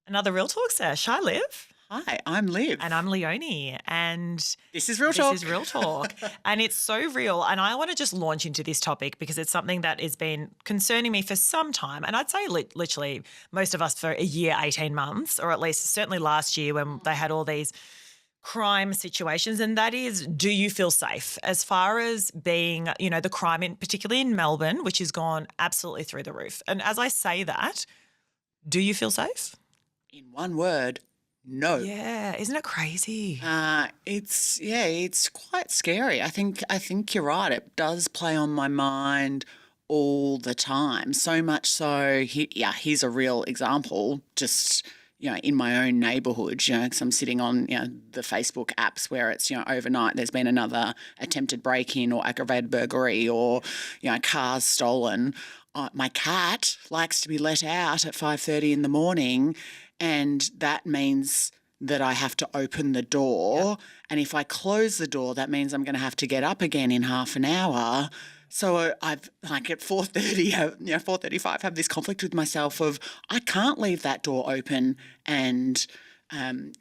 Another Real Talk sesh. Hi, Liv. Hi, I'm Liv. And I'm Leonie. And This is Real Talk. This is Real Talk. And it's so real. And I want to just launch into this topic because it's something that has been concerning me for some time. And I'd say literally most of us for a year, 18 months, or at least certainly last year when they had all these crime situations. And that is, do you feel safe? As far as being, the crime, particularly in Melbourne, which has gone absolutely through the roof. And as I say that, do you feel safe? In one word, no. Yeah, isn't it crazy? It's quite scary. I think you're right. It does play on my mind all the time. So much so, here's a real example. Just in my own neighbourhood, because I'm sitting on the Facebook apps where it's overnight there's been another attempted break-in or aggravated burglary or cars stolen. My cat likes to be let out at 5:30 in the morning. And that means that I have to open the door. Yep. And if I close the door, that means I'm going to have to get up again in half an hour. So I've at 4:30, 4:35, have this conflict with myself of I can't leave that door open and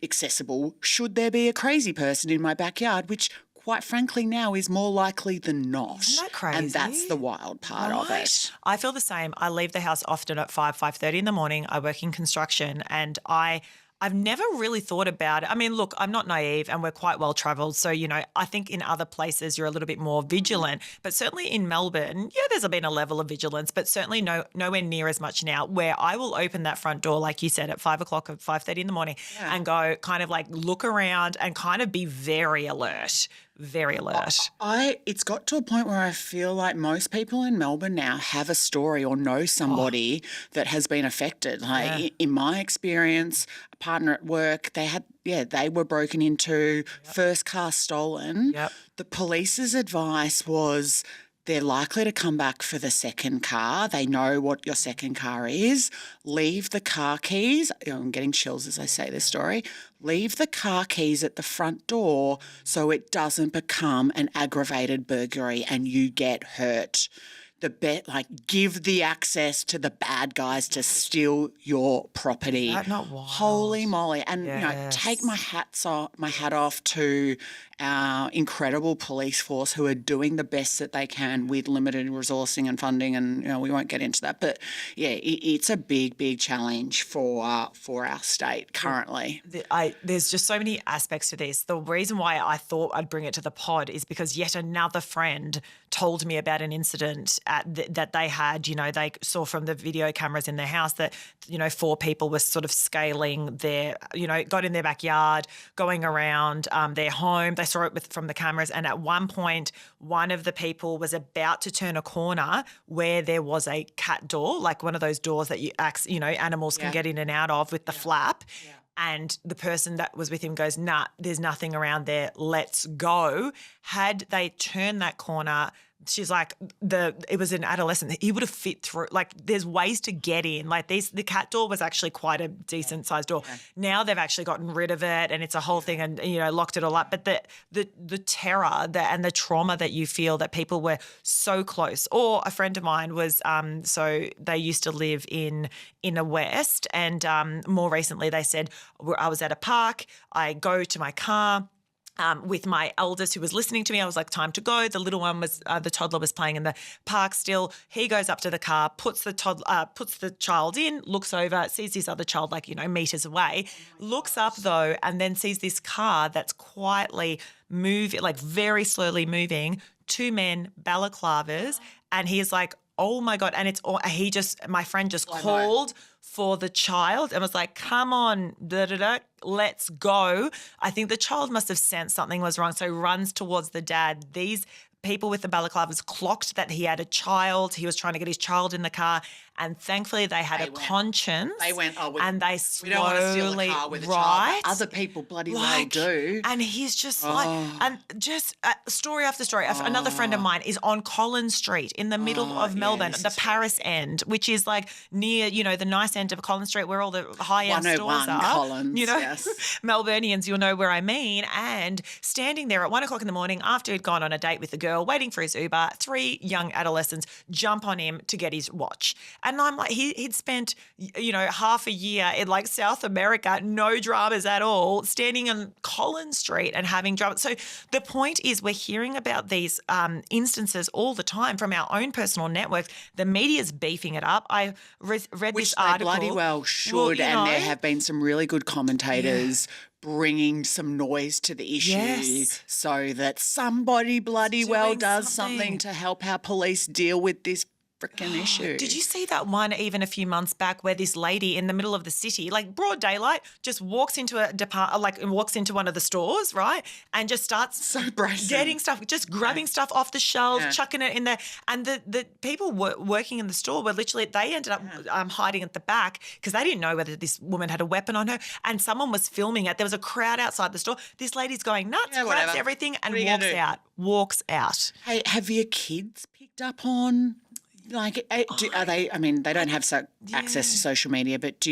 accessible should there be a crazy person in my backyard, which quite frankly now is more likely than not. Isn't that crazy? And that's the wild part of it. I feel the same. I leave the house often at 5:30 in the morning. I work in construction and I've never really thought about it. I mean, look, I'm not naive and we're quite well travelled. So, I think in other places you're a little bit more vigilant. But certainly in Melbourne, there's been a level of vigilance, but certainly nowhere near as much now where I will open that front door, like you said, at 5 o'clock or 5:30 in the morning and go kind of look around and kind of be very alert. Very alert. It's got to a point where I feel like most people in Melbourne now have a story or know somebody that has been affected. In my experience, a partner at work, they were broken into, first car stolen. Yep. The police's advice was they're likely to come back for the second car. They know what your second car is. Leave the car keys. I'm getting chills as I say this story. Leave the car keys at the front door so it doesn't become an aggravated burglary and you get hurt. Give the access to the bad guys to steal your property. Is that not wild? Holy moly. And, Yes. take my hat off to our incredible police force who are doing the best that they can with limited resourcing and funding, and we won't get into that. But it's a big, big challenge for our state currently. There's just so many aspects to this. The reason why I thought I'd bring it to the pod is because yet another friend told me about an incident that they had. They saw from the video cameras in their house that 4 people were sort of scaling their, got in their backyard, going around their home. They saw it from the cameras, and at one point, one of the people was about to turn a corner where there was a cat door, like one of those doors that animals can get in and out of with the flap. Yeah. And the person that was with him goes, nah, there's nothing around there. Let's go. Had they turned that corner, she's like, it was an adolescent. He would have fit through. There's ways to get in. The cat door was actually quite a decent sized door. Yeah. Now they've actually gotten rid of it, and it's a whole thing, and locked it all up. But the terror and the trauma that you feel that people were so close. Or a friend of mine was, so they used to live in the West, and more recently they said, I was at a park. I go to my car. With my eldest who was listening to me, I was like, time to go. The little one was, the toddler was playing in the park still. He goes up to the car, puts the child in, looks over, sees this other child meters away, looks up though, and then sees this car that's quietly moving, very slowly moving, 2 men, balaclavas, and he's like, oh my God. And my friend just called for the child and was like, come on, let's go. I think the child must have sensed something was wrong. So runs towards the dad. These people with the balaclavas clocked that he had a child. He was trying to get his child in the car. And thankfully they had conscience. They went, and they slowly, we don't want to steal a car with a child. Other people bloody well do. And he's just story after story. Another friend of mine is on Collins Street in the middle of Melbourne, the Paris end, which is near, the nice end of Collins Street where all the high-end stores are. Collins, yes. Melburnians, you'll know where I mean. And standing there at 1 o'clock in the morning after he'd gone on a date with a girl, waiting for his Uber, 3 young adolescents jump on him to get his watch. And I'm like, he'd spent, half a year in like South America, no dramas at all, standing on Collins Street and having dramas. So the point is we're hearing about these instances all the time from our own personal networks. The media's beefing it up. I read Which this they article. bloody well should, and there have been some really good commentators bringing some noise to the issue so that somebody bloody well does something to help our police deal with this freaking issue. Did you see that one even a few months back where this lady in the middle of the city, like broad daylight, just walks into walks into one of the stores, right, and just starts getting stuff, just grabbing stuff off the shelves, chucking it in there, and the people working in the store were literally, they ended up hiding at the back because they didn't know whether this woman had a weapon on her, and someone was filming it. There was a crowd outside the store. This lady's going nuts, grabs everything, and walks out. Hey, have your kids picked up on? Like, are they? I mean, they don't have access to social media, but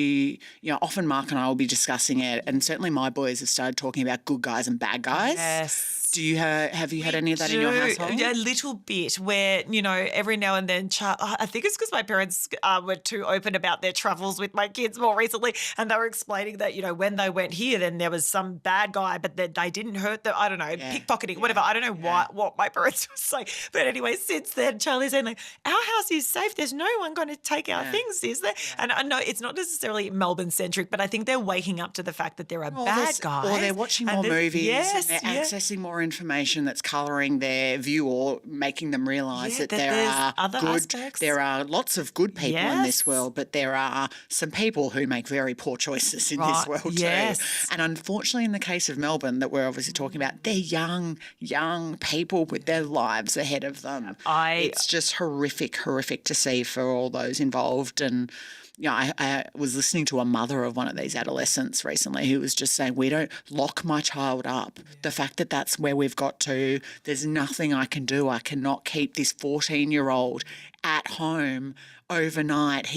often Mark and I will be discussing it, and certainly my boys have started talking about good guys and bad guys. Yes. Do you have you had any of that in your household? A little bit, where every now and then, I think it's because my parents were too open about their travels with my kids more recently, and they were explaining that when they went here, then there was some bad guy, but they didn't hurt them. I don't know, pickpocketting, whatever. I don't know what my parents were saying, but anyway, since then, Charlie's saying like, our house is safe. There's no one going to take our things, is there? And I know it's not necessarily Melbourne centric, but I think they're waking up to the fact that there are bad guys, or they're watching more movies, and they're accessing more information that's colouring their view or making them realise that there are other aspects. There are lots of good people in this world, but there are some people who make very poor choices in this world too. And unfortunately, in the case of Melbourne that we're obviously talking about, they're young people with their lives ahead of them. It's just horrific to see for all those involved. And I was listening to a mother of one of these adolescents recently who was just saying, we don't lock my child up. The fact that that's where we've got to, there's nothing I can do. I cannot keep this 14-year-old at home overnight.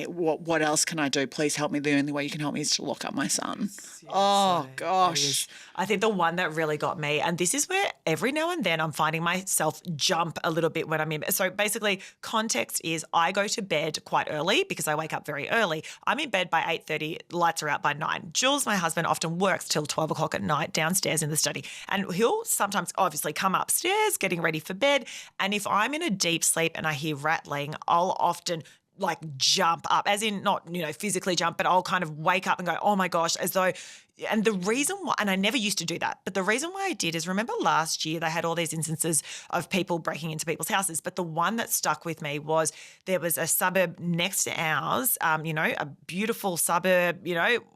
What else can I do? Please help me. The only way you can help me is to lock up my son. Oh, gosh. I think the one that really got me, and this is where every now and then I'm finding myself jump a little bit when I'm in. So basically, context is I go to bed quite early because I wake up very early. I'm in bed by 8:30, lights are out by 9. Jules, my husband, often works till 12 o'clock at night downstairs in the study. And he'll sometimes obviously come upstairs getting ready for bed. And if I'm in a deep sleep and I hear rattling, I'll often like jump up, as in not, physically jump, but I'll kind of wake up and go, oh my gosh, as though. And the reason why, and I never used to do that, but the reason why I did is, remember last year they had all these instances of people breaking into people's houses, but the one that stuck with me was there was a suburb next to ours, a beautiful suburb,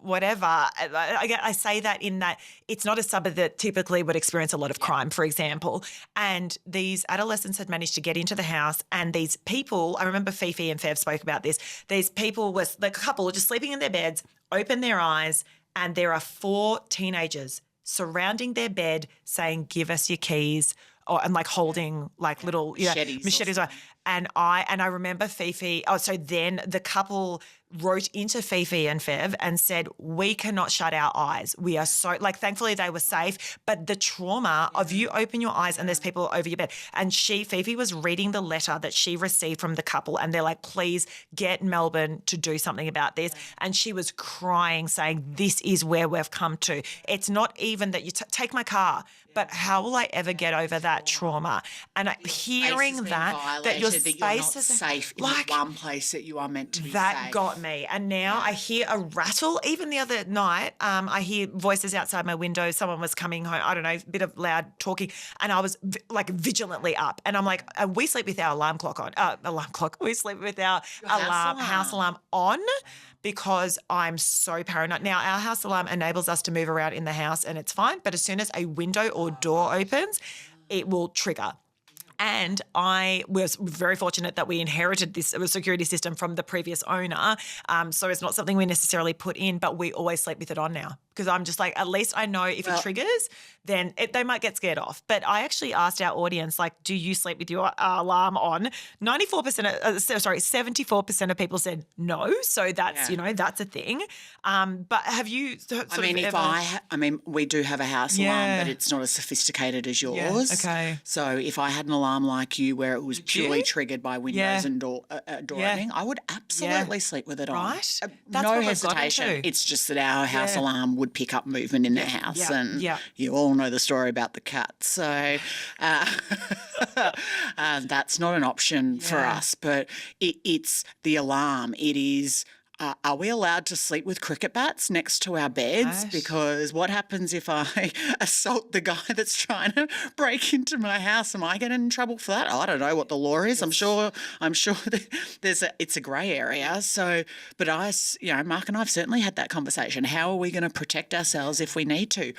whatever. I say that in that it's not a suburb that typically would experience a lot of crime, for example. And these adolescents had managed to get into the house, and these people, I remember Fifi and Fev spoke about this, these people were, the couple were just sleeping in their beds, open their eyes, and there are 4 teenagers surrounding their bed saying, give us your keys, and like holding like little machetes. And I remember Fifi, so then the couple wrote into Fifi and Fev and said, we cannot shut our eyes. We are so, thankfully they were safe, but the trauma of you open your eyes and there's people over your bed. And Fifi was reading the letter that she received from the couple, and they're like, please get Melbourne to do something about this. And she was crying, saying, this is where we've come to. It's not even that you take my car, but how will I ever get over that trauma? And hearing that your space is safe in the one place that you are meant to be that safe. Got me. And now I hear a rattle. Even the other night, I hear voices outside my window. Someone was coming home, I don't know, a bit of loud talking, and I was vigilantly up. And I'm like, we sleep with our alarm clock on. We sleep with our house alarm on, because I'm so paranoid. Now, our house alarm enables us to move around in the house and it's fine, but as soon as a window or door opens, it will trigger. And I was very fortunate that we inherited this security system from the previous owner. So it's not something we necessarily put in, but we always sleep with it on now because I'm just like, at least I know if it triggers, then they might get scared off. But I actually asked our audience, like, do you sleep with your alarm on? 74% of people said no. So that's, that's a thing. But have you we do have a house alarm, but it's not as sophisticated as yours. Yeah, okay. So if I had an alarm like you where it was purely triggered by windows and door opening, I would absolutely sleep with it on. Right. No hesitation. It's just that our house alarm would pick up movement in the house. And you all know the story about the cat. So that's not an option for us. But it's the alarm. It is... are we allowed to sleep with cricket bats next to our beds? Gosh. Because what happens if I assault the guy that's trying to break into my house? Am I getting in trouble for that? I don't know what the law is. I'm sure that it's a grey area. So, but Mark and I have certainly had that conversation. How are we going to protect ourselves if we need to?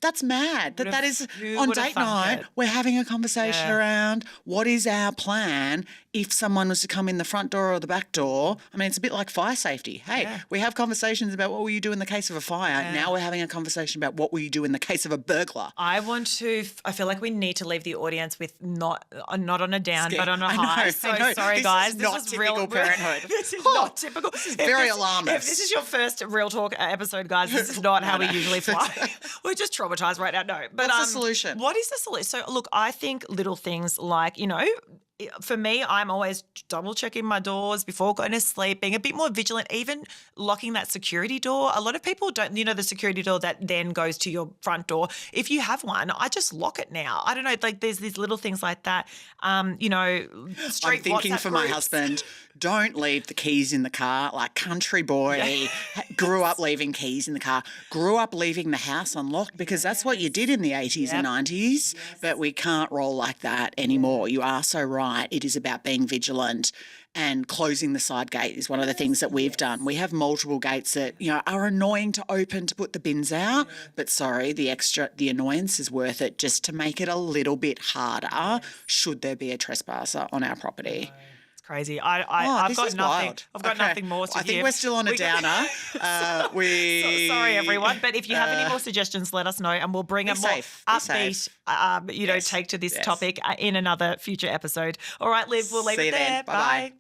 That's mad. That is on date night. We're having a conversation around what is our plan if someone was to come in the front door or the back door. I mean, it's a bit like fire safety. Hey, we have conversations about what will you do in the case of a fire. Yeah. Now we're having a conversation about what will you do in the case of a burglar. I feel like we need to leave the audience with not on a down, but on a high. Sorry, guys. This is not typical parenthood. This is not typical. This is very alarmist. If this is your first Real Talk episode, guys, this is not how we usually fly. We're just traumatized right now. No. But what's the solution? What is the solution? So, look, I think little things like, for me, I'm always double checking my doors before going to sleep, being a bit more vigilant, even locking that security door. A lot of people don't, the security door that then goes to your front door. If you have one, I just lock it now. I don't know, like there's these little things like that. I'm thinking WhatsApp for my husband, don't leave the keys in the car. Like country boy, grew up leaving keys in the car, grew up leaving the house unlocked because that's what you did in the 80s and 90s. But we can't roll like that anymore. You are so right. It is about being vigilant, and closing the side gate is one of the things that we've done. We have multiple gates that, are annoying to open to put the bins out, but sorry, the annoyance is worth it just to make it a little bit harder should there be a trespasser on our property. Crazy. I've got nothing. Wild. I've got nothing more to I think we're still on a downer. Sorry, everyone. But if you have any more suggestions, let us know, and we'll bring a more upbeat, take to this topic in another future episode. All right, Liv, we'll leave it there. Bye.